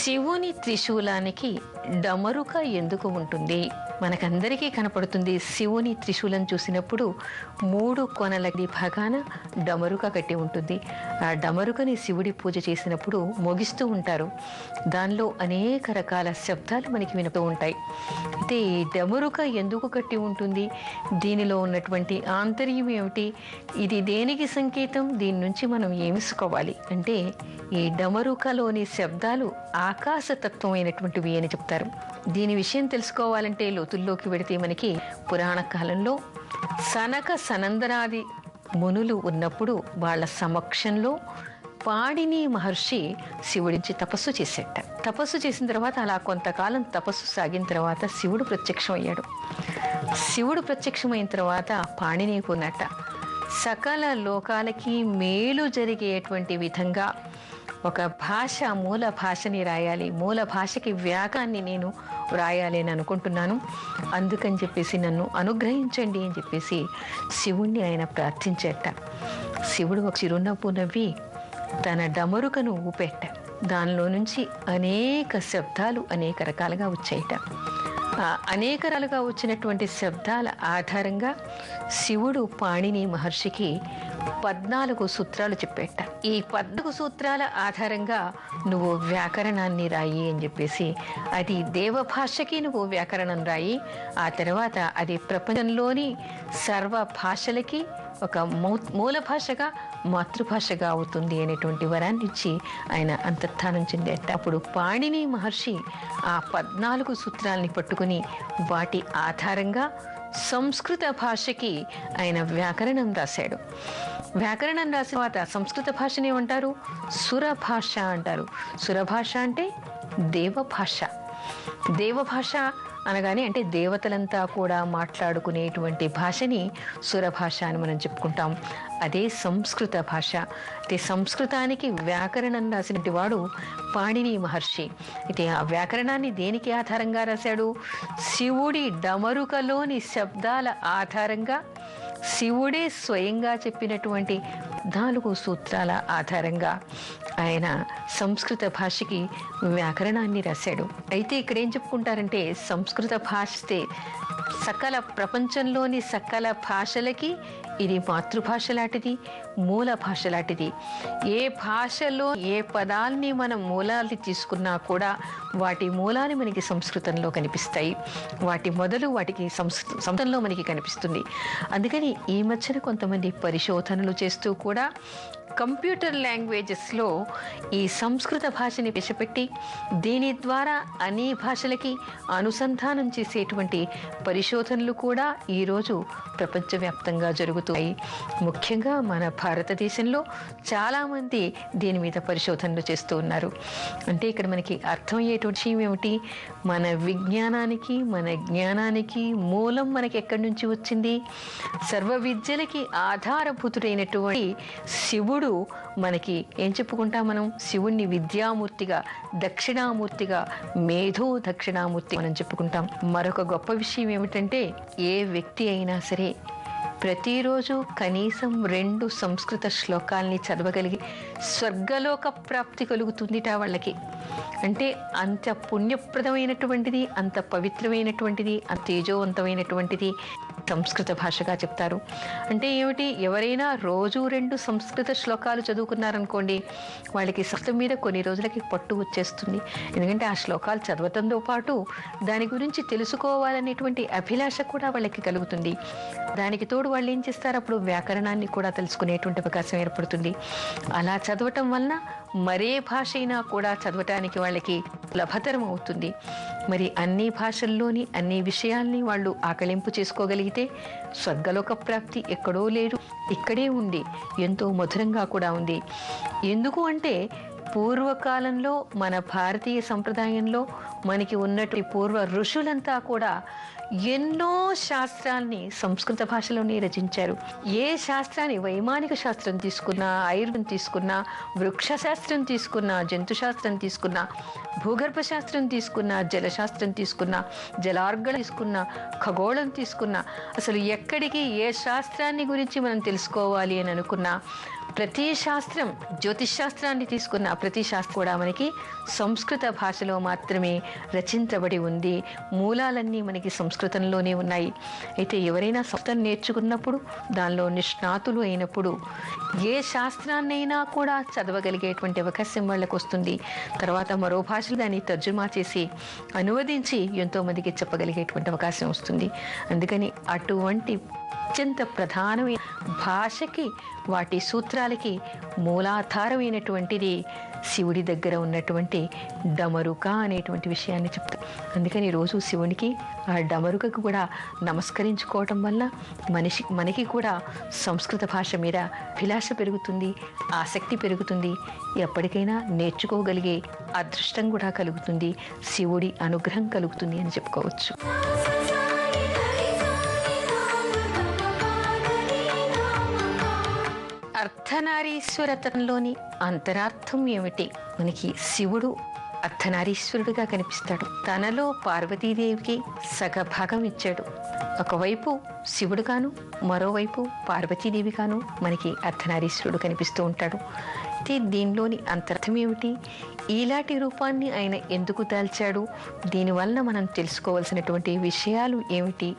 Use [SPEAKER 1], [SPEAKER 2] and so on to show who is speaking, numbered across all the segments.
[SPEAKER 1] శివుని త్రిశూలానికి డమరుక ఎందుకు ఉంటుంది? మనకందరికీ కనపడుతుంది. శివుని త్రిశూలం చూసినప్పుడు 3 కొనల భాగాన డమరుక కట్టి ఉంటుంది. ఆ డమరుకని శివుడి పూజ చేసినప్పుడు మోగిస్తూ ఉంటారు. దానిలో అనేక రకాల శబ్దాలు మనకి వినుతూ ఉంటాయి. అయితే ఈ డమరుక ఎందుకు కట్టి ఉంటుంది? దీనిలో ఉన్నటువంటి ఆంతర్యం ఏమిటి? ఇది దేనికి సంకేతం? దీని నుంచి మనం ఏమిసుకోవాలి అంటే, ఈ డమరుకలోని శబ్దాలు ఆకాశతత్వమైనటువంటివి అని చెప్తారు. దీని విషయం తెలుసుకోవాలంటే లోతుల్లోకి వెడితే మనకి పురాణ కాలంలో సనక సనందనాది మునులు ఉన్నప్పుడు వాళ్ళ సమక్షంలో పాణిని మహర్షి శివుడించి తపస్సు చేసేట. తపస్సు చేసిన తర్వాత అలా కొంతకాలం తపస్సు సాగిన తర్వాత శివుడు ప్రత్యక్షమయ్యాడు. శివుడు ప్రత్యక్షమైన తర్వాత పాణిని కొన్నట సకల లోకాలకి మేలు జరిగేటువంటి విధంగా ఒక భాష, మూల భాషని రాయాలి, మూల భాషకి వ్యాకాన్ని నేను వ్రాయాలి అని అనుకుంటున్నాను, అందుకని చెప్పేసి నన్ను అనుగ్రహించండి అని చెప్పేసి శివుణ్ణి ఆయన ప్రార్థించేట. శివుడు ఒక చిరునవ్వు నవ్వి తన డమరుకను ఊపెట్ట. దానిలో నుంచి అనేక శబ్దాలు అనేక రకాలుగా వచ్చాయట. అనేక రకాలుగా వచ్చినటువంటి శబ్దాల ఆధారంగా శివుడు పాణిని మహర్షికి 14 సూత్రాలు చెప్పేట. ఈ 14 సూత్రాల ఆధారంగా నువ్వు వ్యాకరణాన్ని రాయి అని చెప్పేసి, అది దేవభాషకి నువ్వు వ్యాకరణం రాయి, ఆ తర్వాత అది ప్రపంచంలోని సర్వ భాషలకి ఒక మూల భాషగా మాతృభాషగా అవుతుంది అనేటువంటి వరాన్ని ఇచ్చి ఆయన అంతర్ధానం చెందేట. అప్పుడు పాణిని మహర్షి ఆ 14 సూత్రాలని పట్టుకుని వాటి ఆధారంగా సంస్కృత భాషకి ఆయన వ్యాకరణం రాశాడు. వ్యాకరణం రాసిన తర్వాత సంస్కృత భాషని ఏమంటారు? సురభాష అంటారు. సురభాష అంటే దేవభాష. దేవభాష అనగానే అంటే దేవతలంతా కూడా మాట్లాడుకునేటువంటి భాషని సురభాష అని మనం చెప్పుకుంటాం. అదే సంస్కృత భాష. అయితే సంస్కృతానికి వ్యాకరణం రాసినటువంటి వాడు పాణిని మహర్షి. అయితే ఆ వ్యాకరణాన్ని దేనికి ఆధారంగా రాశాడు? శివుడి డమరుకలోని శబ్దాల ఆధారంగా, శివుడే స్వయంగా చెప్పినటువంటి 4 సూత్రాల ఆధారంగా ఆయన సంస్కృత భాషకి వ్యాకరణాన్ని రాశాడు. అయితే ఇక్కడ ఏం చెప్పుకుంటారంటే, సంస్కృత భాషతే సకల ప్రపంచంలోని సకల భాషలకి ఇది మాతృభాష లాంటిది, మూల భాష లాంటిది. ఏ భాషలో ఏ పదాల్ని మనం మూలాలు తీసుకున్నా కూడా వాటి మూలాలు మనకి సంస్కృతంలో కనిపిస్తాయి. వాటి మొదలు వాటికి సంస్కృతంలో మనకి కనిపిస్తుంది. అందుకని ఈ మధ్యన కొంతమంది పరిశోధనలు చేస్తూ కూడా కంప్యూటర్ లాంగ్వేజెస్లో ఈ సంస్కృత భాషని విషపెట్టి దీని ద్వారా అన్ని భాషలకి అనుసంధానం చేసేటువంటి పరిశోధనలు కూడా ఈరోజు ప్రపంచవ్యాప్తంగా జరుగుతాయి. ముఖ్యంగా మన భారతదేశంలో చాలామంది దీని మీద పరిశోధనలు చేస్తూ ఉన్నారు. అంటే ఇక్కడ మనకి అర్థమయ్యేటువంటి విషయం ఏమిటి? మన విజ్ఞానానికి, మన జ్ఞానానికి మూలం మనకి ఎక్కడి నుంచి వచ్చింది? సర్వ విద్యలకి ఆధారభూతుడైనటువంటి శివుడు మనకి ఏం చెప్పుకుంటాం మనం? శివుణ్ణి విద్యామూర్తిగా, దక్షిణామూర్తిగా, మేధో దక్షిణామూర్తి మనం చెప్పుకుంటాం. మరొక గొప్ప విషయం ఏమిటంటే, ఏ వ్యక్తి అయినా సరే ప్రతిరోజు కనీసం 2 సంస్కృత శ్లోకాల్ని చదవగలిగి స్వర్గలోక ప్రాప్తి కలుగుతుందిట వాళ్ళకి. అంటే అంత పుణ్యప్రదమైనటువంటిది, అంత పవిత్రమైనటువంటిది, అంత తేజోవంతమైనటువంటిది సంస్కృత భాషగా చెప్తారు. అంటే ఏమిటి? ఎవరైనా రోజు 2 సంస్కృత శ్లోకాలు చదువుకున్నారనుకోండి, వాళ్ళకి సంస్కృతం మీద కొన్ని రోజులకి పట్టు వచ్చేస్తుంది. ఎందుకంటే ఆ శ్లోకాలు చదవటంతో పాటు దాని గురించి తెలుసుకోవాలనేటువంటి అభిలాష కూడా వాళ్ళకి కలుగుతుంది. దానికి తోడు వాళ్ళు ఏం చేస్తారు? అప్పుడు వ్యాకరణాన్ని కూడా తెలుసుకునేటువంటి అవకాశం ఏర్పడుతుంది. అలా చదవటం వలన మరే భాష అయినా కూడా చదవటానికి వాళ్ళకి లభతరం అవుతుంది. మరి అన్ని భాషల్లోని అన్ని విషయాల్ని వాళ్ళు ఆకలింపు చేసుకోగలిగితే స్వర్గలోక ప్రాప్తి ఎక్కడో లేదు, ఇక్కడే ఉంది, ఎంతో మధురంగా కూడా ఉంది. ఎందుకు అంటే, పూర్వకాలంలో మన భారతీయ సంప్రదాయంలో మనకి ఉన్నటువంటి పూర్వ ఋషులంతా కూడా ఎన్నో శాస్త్రాల్ని సంస్కృత భాషలోనే రచించారు. ఏ శాస్త్రాన్ని, వైమానిక శాస్త్రం తీసుకున్నా, ఆయుర్వేదం తీసుకున్నా, వృక్ష శాస్త్రం తీసుకున్నా, జంతు శాస్త్రం తీసుకున్నా, భూగర్భ శాస్త్రం తీసుకున్నా, జలశాస్త్రం తీసుకున్నా, జలార్గళ తీసుకున్నా, ఖగోళం తీసుకున్నా, అసలు ఎక్కడికి ఏ శాస్త్రాన్ని గురించి మనం తెలుసుకోవాలి అని అనుకున్నా, ప్రతి శాస్త్రం, జ్యోతిష్ శాస్త్రాన్ని తీసుకున్న ప్రతి శాస్త్రం కూడా మనకి సంస్కృత భాషలో మాత్రమే రచించబడి ఉంది. మూలాలన్నీ మనకి సంస్కృతంలోనే ఉన్నాయి. అయితే ఎవరైనా సంస్కృతం నేర్చుకున్నప్పుడు, దానిలో నిష్ణాతులు అయినప్పుడు ఏ శాస్త్రాన్నైనా కూడా చదవగలిగేటువంటి అవకాశం వాళ్ళకు వస్తుంది. తర్వాత మరో భాషలో దాన్ని తర్జుమా చేసి అనువదించి ఎంతో మందికి చెప్పగలిగేటువంటి అవకాశం వస్తుంది. అందుకని అటువంటి అత్యంత ప్రధానమైన భాషకి, వాటి సూత్రాలకి మూలాధారమైనటువంటిది శివుడి దగ్గర ఉన్నటువంటి డమరుక అనేటువంటి విషయాన్ని చెప్తారు. అందుకని రోజు శివునికి ఆ డమరుకకు కూడా నమస్కరించుకోవటం వల్ల మనకి కూడా సంస్కృత భాష మీద అభిలాష పెరుగుతుంది, ఆసక్తి పెరుగుతుంది, ఎప్పటికైనా నేర్చుకోగలిగే అదృష్టం కూడా కలుగుతుంది, శివుడి అనుగ్రహం కలుగుతుంది అని చెప్పుకోవచ్చు. అర్ధనారీశ్వరతలోని అంతరార్థం ఏమిటి? మనకి శివుడు అర్ధనారీశ్వరుడుగా కనిపిస్తాడు. తనలో పార్వతీదేవికి సగభాగం ఇచ్చాడు. ఒకవైపు శివుడు కాను, మరోవైపు పార్వతీదేవి కాను మనకి అర్ధనారీశ్వరుడు కనిపిస్తూ ఉంటాడు. దీనిలోని అంతర్థం ఏమిటి? ఈలాంటి రూపాన్ని ఆయన ఎందుకు దాల్చాడు? దీనివల్ల మనం తెలుసుకోవాల్సినటువంటి విషయాలు ఏమిటి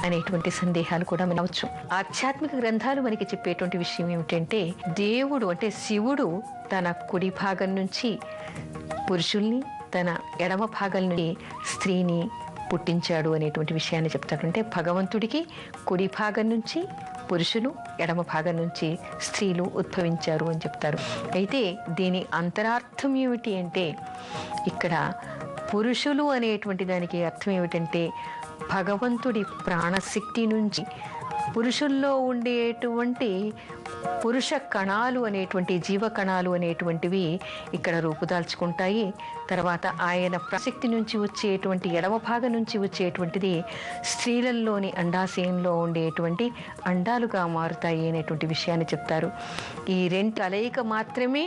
[SPEAKER 1] అనేటువంటి సందేహాలు కూడా మనవచ్చు. ఆధ్యాత్మిక గ్రంథాలు మనకి చెప్పేటువంటి విషయం ఏమిటంటే, దేవుడు అంటే శివుడు తన కుడి భాగం నుంచి పురుషుల్ని, తన ఎడమ భాగం నుండి స్త్రీని పుట్టించాడు అనేటువంటి విషయాన్ని చెప్తాడు. అంటే భగవంతుడికి కుడి భాగం నుంచి పురుషులు, ఎడమ భాగం నుంచి స్త్రీలు ఉద్భవించారు అని చెప్తారు. అయితే దీని అంతరార్థం ఏమిటి అంటే, ఇక్కడ పురుషులు అనేటువంటి దానికి అర్థం ఏమిటంటే, భగవంతుడి ప్రాణశక్తి నుంచి పురుషుల్లో ఉండేటువంటి పురుష కణాలు అనేటువంటి, జీవ కణాలు అనేటువంటివి ఇక్కడ రూపుదాల్చుకుంటాయి. తర్వాత ఆయన ప్రాణశక్తి నుంచి వచ్చేటువంటి ఎడమ భాగం నుంచి వచ్చేటువంటిది స్త్రీలలోని అండాశయంలో ఉండేటువంటి అండాలుగా మారుతాయి అనేటువంటి విషయాన్ని చెప్తారు. ఈ రెండు కలయిక మాత్రమే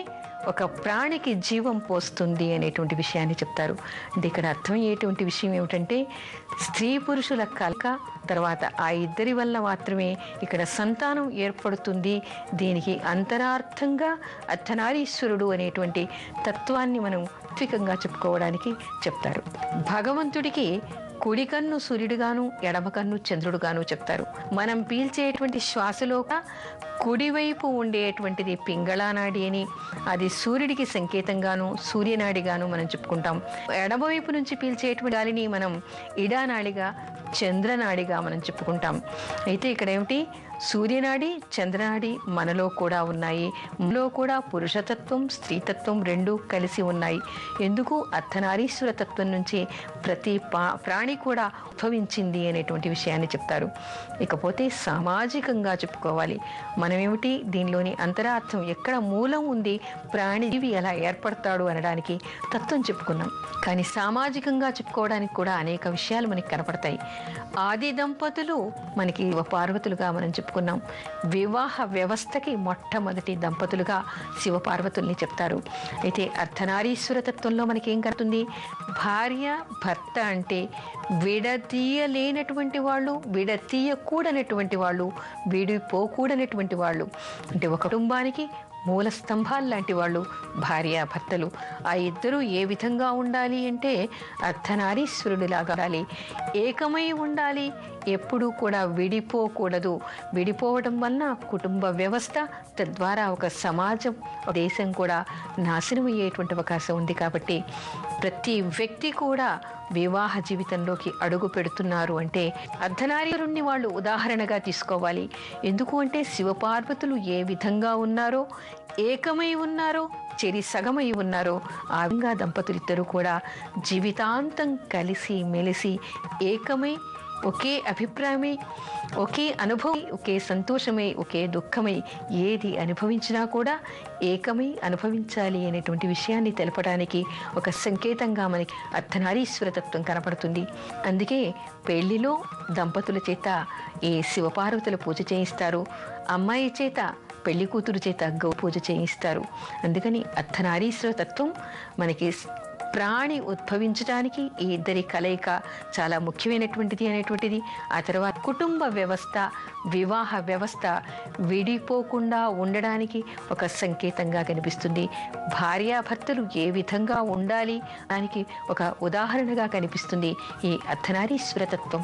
[SPEAKER 1] ఒక ప్రాణికి జీవం పోస్తుంది అనేటువంటి విషయాన్ని చెప్తారు. అంటే ఇక్కడ అర్థమయ్యేటువంటి విషయం ఏమిటంటే, స్త్రీ పురుషుల కలయిక, తర్వాత ఆ ఇద్దరి వల్ల మాత్రమే ఇక్కడ సంతానం ఏర్పడుతుంది. దీనికి అంతరార్థంగా అర్ధనారీశ్వరుడు అనేటువంటి తత్వాన్ని మనం తాత్వికంగా చెప్పుకోవడానికి చెప్తారు. భగవంతుడికి కుడి కన్ను సూర్యుడుగాను, ఎడమ కన్ను చంద్రుడుగాను చెప్తారు. మనం పీల్చేటువంటి శ్వాసలో కుడివైపు ఉండేటువంటిది పింగళానాడి అని, అది సూర్యుడికి సంకేతంగాను, సూర్యనాడిగాను మనం చెప్పుకుంటాం. ఎడమవైపు నుంచి పీల్చేటువంటి గాలిని మనం ఇడానాడిగా, చంద్రనాడిగా మనం చెప్పుకుంటాం. అయితే ఇక్కడ ఏమిటి? సూర్యనాడి, చంద్రనాడి మనలో కూడా ఉన్నాయి. మనలో కూడా పురుషతత్వం, స్త్రీతత్వం రెండూ కలిసి ఉన్నాయి. ఎందుకు? అర్ధనారీశ్వర తత్వం నుంచి ప్రతి ప్రాణి కూడా ఉద్భవించింది అనేటువంటి విషయాన్ని చెప్తారు. ఇకపోతే సామాజికంగా చెప్పుకోవాలి. మనమేమిటి? దీనిలోని అంతరార్థం ఎక్కడ మూలం ఉంది, ప్రాణిజీవి ఎలా ఏర్పడతాడు అనడానికి తత్వం చెప్పుకున్నాం. కానీ సామాజికంగా చెప్పుకోవడానికి కూడా అనేక విషయాలు మనకి కనపడతాయి. ఆది దంపతులు మనకి పార్వతులుగా మనం చెప్పుకున్నాం. వివాహ వ్యవస్థకి మొట్టమొదటి దంపతులుగా శివపార్వతుల్ని చెప్తారు. అయితే అర్ధనారీశ్వర తత్వంలో మనకి ఏం కలుగుతుంది? భార్య భర్త అంటే విడతీయలేనటువంటి వాళ్ళు, విడతీయకూడనటువంటి వాళ్ళు, విడిపోకూడనటువంటి వాళ్ళు. అంటే ఒక కుటుంబానికి మూల స్తంభాలు లాంటి వాళ్ళు భార్యాభర్తలు. ఆ ఇద్దరూ ఏ విధంగా ఉండాలి అంటే అర్ధనారీశ్వరుడిలాగా ఉండాలి, ఏకమై ఉండాలి, ఎప్పుడూ కూడా విడిపోకూడదు. విడిపోవడం వలన కుటుంబ వ్యవస్థ, తద్వారా ఒక సమాజం, దేశం కూడా నాశనం అయ్యేటువంటి అవకాశం ఉంది. కాబట్టి ప్రతి వ్యక్తి కూడా వివాహ జీవితంలోకి అడుగు పెడుతున్నారు అంటే అర్ధనారీశ్వరుణ్ణి వాళ్ళు ఉదాహరణగా తీసుకోవాలి. ఎందుకు అంటే శివపార్వతులు ఏ విధంగా ఉన్నారో, ఏకమై ఉన్నారో, చెరి సగమై ఉన్నారో, ఆ విధంగా దంపతులిద్దరూ కూడా జీవితాంతం కలిసి మెలిసి ఏకమై ఒకే అభిప్రాయమే, ఒకే అనుభవం, ఒకే సంతోషమై, ఒకే దుఃఖమై ఏది అనుభవించినా కూడా ఏకమై అనుభవించాలి అనేటువంటి విషయాన్ని తెలపడానికి ఒక సంకేతంగా మనకి అర్ధనారీశ్వర తత్వం కనపడుతుంది. అందుకే పెళ్లిలో దంపతుల చేత ఈ శివపార్వతుల పూజ చేయిస్తారు, అమ్మాయి చేత పెళ్లి కూతురు చేత గౌ పూజ చేయిస్తారు. అందుకని అర్ధనారీశ్వర తత్వం మనకి ప్రాణి ఉద్భవించడానికి ఈ ఇద్దరి కలయిక చాలా ముఖ్యమైనటువంటిది అనేటువంటిది. ఆ తర్వాత కుటుంబ వ్యవస్థ, వివాహ వ్యవస్థ విడిపోకుండా ఉండడానికి ఒక సంకేతంగా కనిపిస్తుంది. భార్యాభర్తలు ఏ విధంగా ఉండాలి దానికి ఒక ఉదాహరణగా కనిపిస్తుంది ఈ అర్ధనారీశ్వర తత్వం.